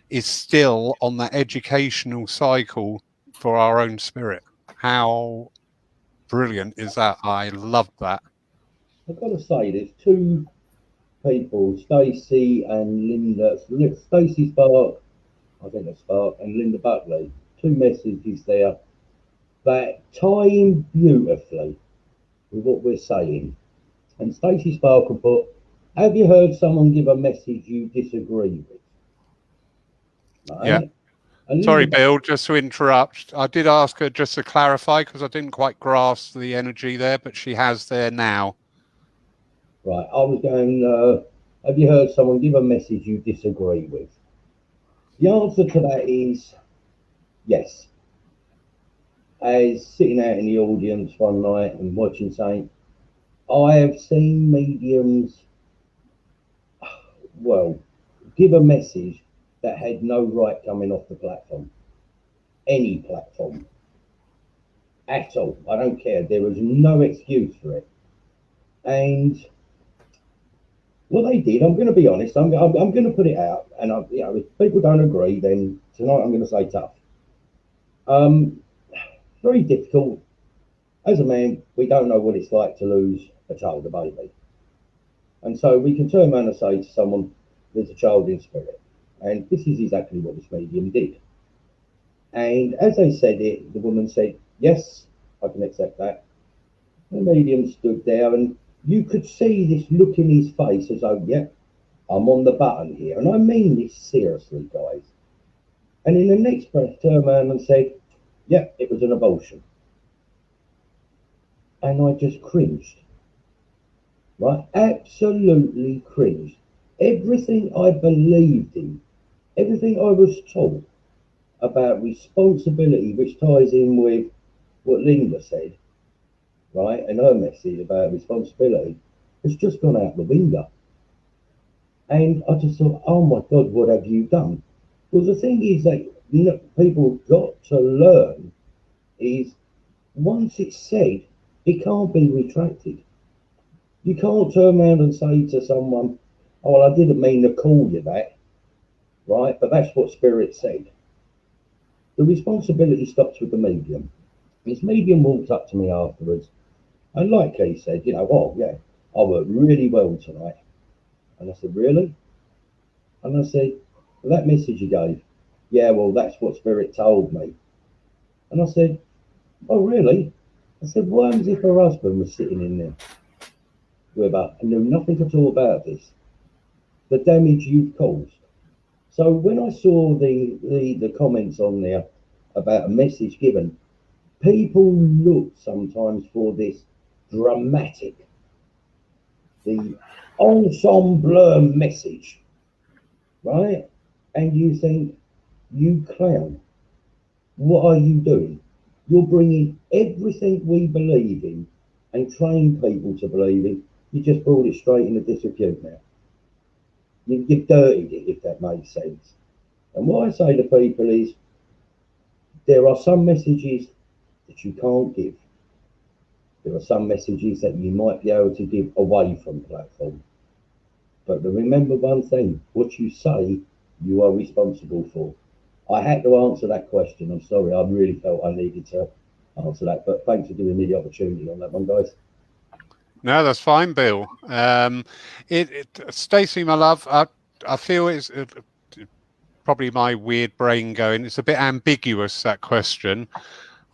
is still on that educational cycle for our own spirit. How brilliant is that? I love that. I've got to say, there's two people, Stacey and Linda. Stacey Spark, I think that's Spark, and Linda Buckley. Two messages there that tie in beautifully with what we're saying. And Stacey Spark will put, "Have you heard someone give a message you disagree with?" Right? Yeah. And Sorry, Linda, Bill, just to interrupt. I did ask her just to clarify, because I didn't quite grasp the energy there, but she has there now. right, I was going, have you heard someone give a message you disagree with? The answer to that is yes. I was sitting out in the audience one night and watching something. I have seen mediums, well, give a message that had no right coming off the platform. Any platform. At all. I don't care. There was no excuse for it. And what they did, I'm going to be honest, I'm going to put it out. And if people don't agree, then tonight I'm going to say tough. Very difficult. As a man, we don't know what it's like to lose a child, a baby. And so we can turn around and say to someone, "There's a child in spirit." And this is exactly what this medium did. And as they said it, the woman said, "Yes, I can accept that. The medium stood there, and you could see this look in his face as though, yeah, I'm on the button here. And I mean this seriously, guys. And in the next breath, turned around and said, yeah, it was an abortion. And I just cringed. Right? Absolutely cringed. Everything I believed in, everything I was taught about responsibility, which ties in with what Linda said, right, and her message about responsibility, has just gone out the window. And I just thought, oh my God, what have you done? Well, the thing is that people got to learn is once it's said, it can't be retracted. You can't turn around and say to someone, oh, well, I didn't mean to call you that, right? But that's what Spirit said. The responsibility stops with the medium. This medium walked up to me afterwards, and like he said, you know, oh, yeah, I worked really well tonight. And I said, really? And I said, well, that message you gave, yeah, well, that's what Spirit told me. And I said, oh, really? I said, why was if her husband was sitting in there with her and knew nothing at all about this? The damage you've caused. So when I saw the comments on there about a message given, people look sometimes for this dramatic, the ensemble message, right? And you think, you clown, what are you doing? You're bringing everything we believe in and train people to believe in. You just brought it straight into disrepute now. You've dirtied it, if that makes sense. And what I say to people is, there are some messages that you can't give. There are some messages that you might be able to give away from platform. But remember one thing, what you say, you are responsible for. I had to answer that question. I'm sorry, I really felt I needed to answer that. But thanks for giving me the opportunity on that one, guys. No, that's fine, Bill. Stacey, my love, I feel it's probably my weird brain going. It's a bit ambiguous, that question.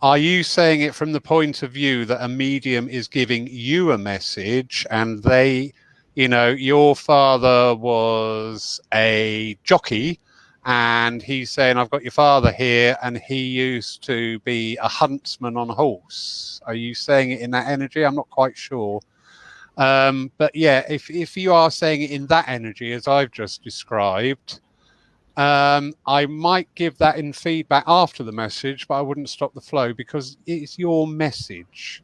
Are you saying it from the point of view that a medium is giving you a message and they, you know, your father was a jockey and he's saying, I've got your father here and he used to be a huntsman on a horse? Are you saying it in that energy? I'm not quite sure. But yeah, if you are saying it in that energy, as I've just described, I might give that in feedback after the message, but I wouldn't stop the flow because it's your message.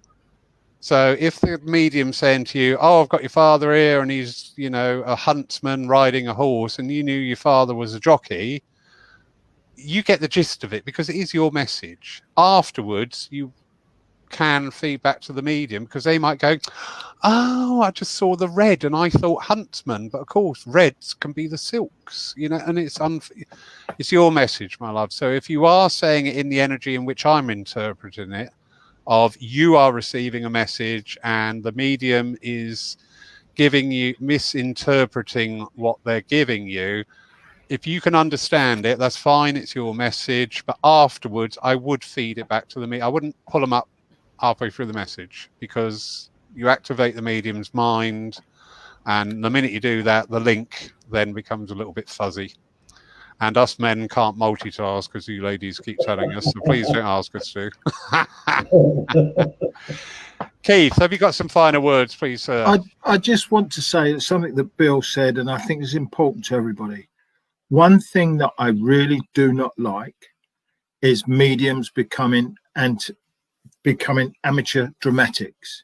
So if the medium's saying to you, oh, I've got your father here and he's, you know, a huntsman riding a horse and you knew your father was a jockey, you get the gist of it because it is your message. Afterwards, you can feed back to the medium because they might go, oh, I just saw the red and I thought huntsman, but of course reds can be the silks, you know, and it's your message, my love. So if you are saying it in the energy in which I'm interpreting it, of you are receiving a message and the medium is giving you, misinterpreting what they're giving you, if you can understand it, that's fine, it's your message. But afterwards I would feed it back to the medium. I wouldn't pull them up halfway through the message because you activate the medium's mind, and the minute you do that, the link then becomes a little bit fuzzy. And us men can't multitask, as you ladies keep telling us, so please don't ask us to. Keith, have you got some final words, please, sir? I just want to say something that Bill said, and I think is important to everybody. One thing that I really do not like is mediums becoming amateur dramatics.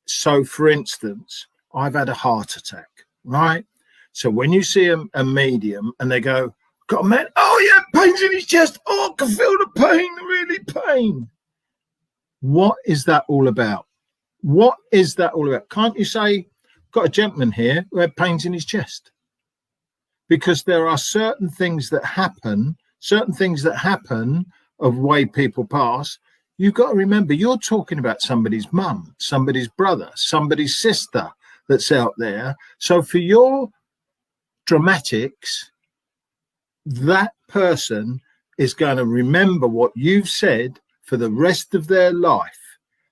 So, for instance, I've had a heart attack, right? So when you see a medium and they go, got a man, oh yeah, pain's in his chest, oh, I can feel the pain, really pain. What is that all about? What is that all about? Can't you say, got a gentleman here who had pains in his chest? Because there are certain things that happen of way people pass. You've got to remember, you're talking about somebody's mum, somebody's brother, somebody's sister that's out there. So for your dramatics, that person is going to remember what you've said for the rest of their life.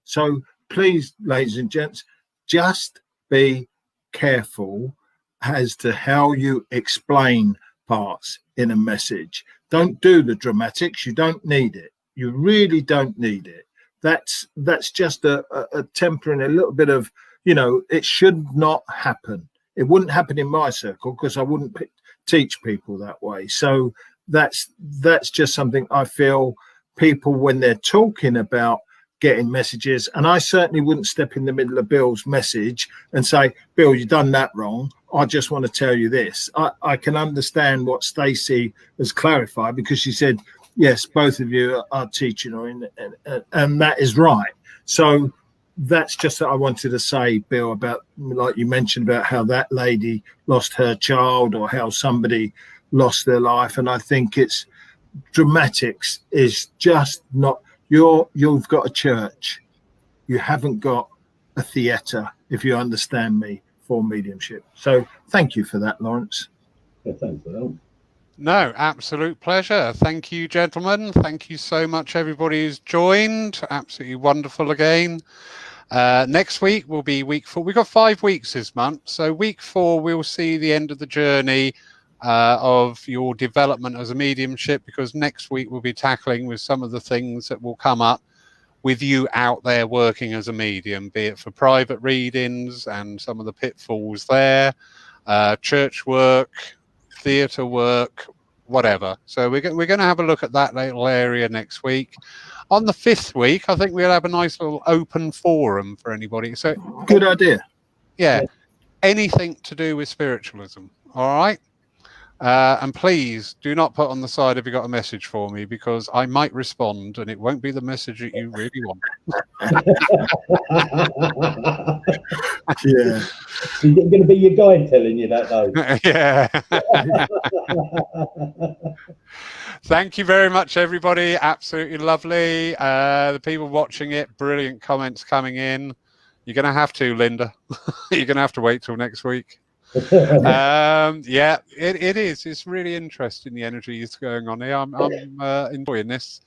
So please, ladies and gents, just be careful as to how you explain parts in a message. Don't do the dramatics. You don't need it. You really don't need it. That's just a tempering, a little bit of, it should not happen. It wouldn't happen in my circle because I wouldn't teach people that way. So that's just something I feel people, when they're talking about getting messages, and I certainly wouldn't step in the middle of Bill's message and say, Bill, you've done that wrong. I just want to tell you this. I can understand what Stacey has clarified, because she said, yes, both of you are teaching, and that is right. So that's just what I wanted to say, Bill, about, like you mentioned, about how that lady lost her child or how somebody lost their life. And I think it's dramatics is just not, you've got a church. You haven't got a theatre, if you understand me, for mediumship. So thank you for that, Lawrence. Yeah, thanks for that. No, absolute pleasure. Thank you, gentlemen. Thank you so much, everybody who's joined. Absolutely wonderful again. Next week will be week 4. We've got 5 weeks this month. So week 4, we'll see the end of the journey of your development as a mediumship, because next week we'll be tackling with some of the things that will come up with you out there working as a medium, be it for private readings and some of the pitfalls there, church work, theatre work, whatever. So we're going to have a look at that little area next week. On the 5th week, I think we'll have a nice little open forum for anybody. So good idea. Yeah, anything to do with spiritualism. All right. And please do not put on the side if you got a message for me, because I might respond and it won't be the message that you really want. Yeah. Is it going to be your guide telling you that, though? Yeah. Thank you very much, everybody. Absolutely lovely. The people watching it, brilliant comments coming in. You're going to have to, Linda. You're going to have to wait till next week. Yeah, it is. It's really interesting, the energy that's going on here. I'm enjoying this.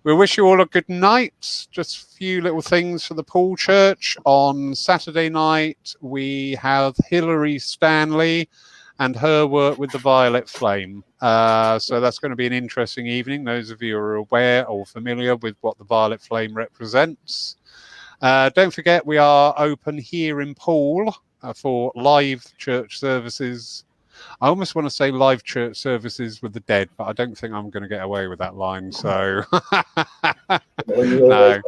We wish you all a good night. Just a few little things for the Pool Church. On Saturday night, we have Hilary Stanley and her work with the Violet Flame. So that's going to be an interesting evening. Those of you who are aware or familiar with what the Violet Flame represents. Don't forget, we are open here in Poole for live church services. I almost want to say live church services with the dead, but I don't think I'm going to get away with that line. So no.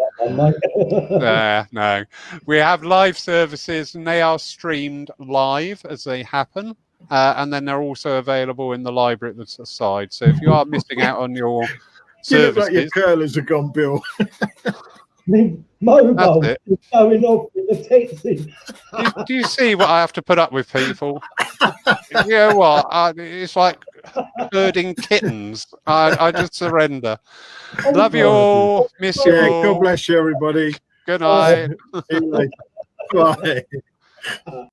No. We have live services, and they are streamed live as they happen. And then they're also available in the library at the side. So if you are missing out on your You look services, like your curlers are gone, Bill. Mobile is going off with the texting. do you see what I have to put up with, people? You know what? It's like herding kittens. I just surrender. Love you all. Miss you all. God bless you, everybody. Good night. Bye.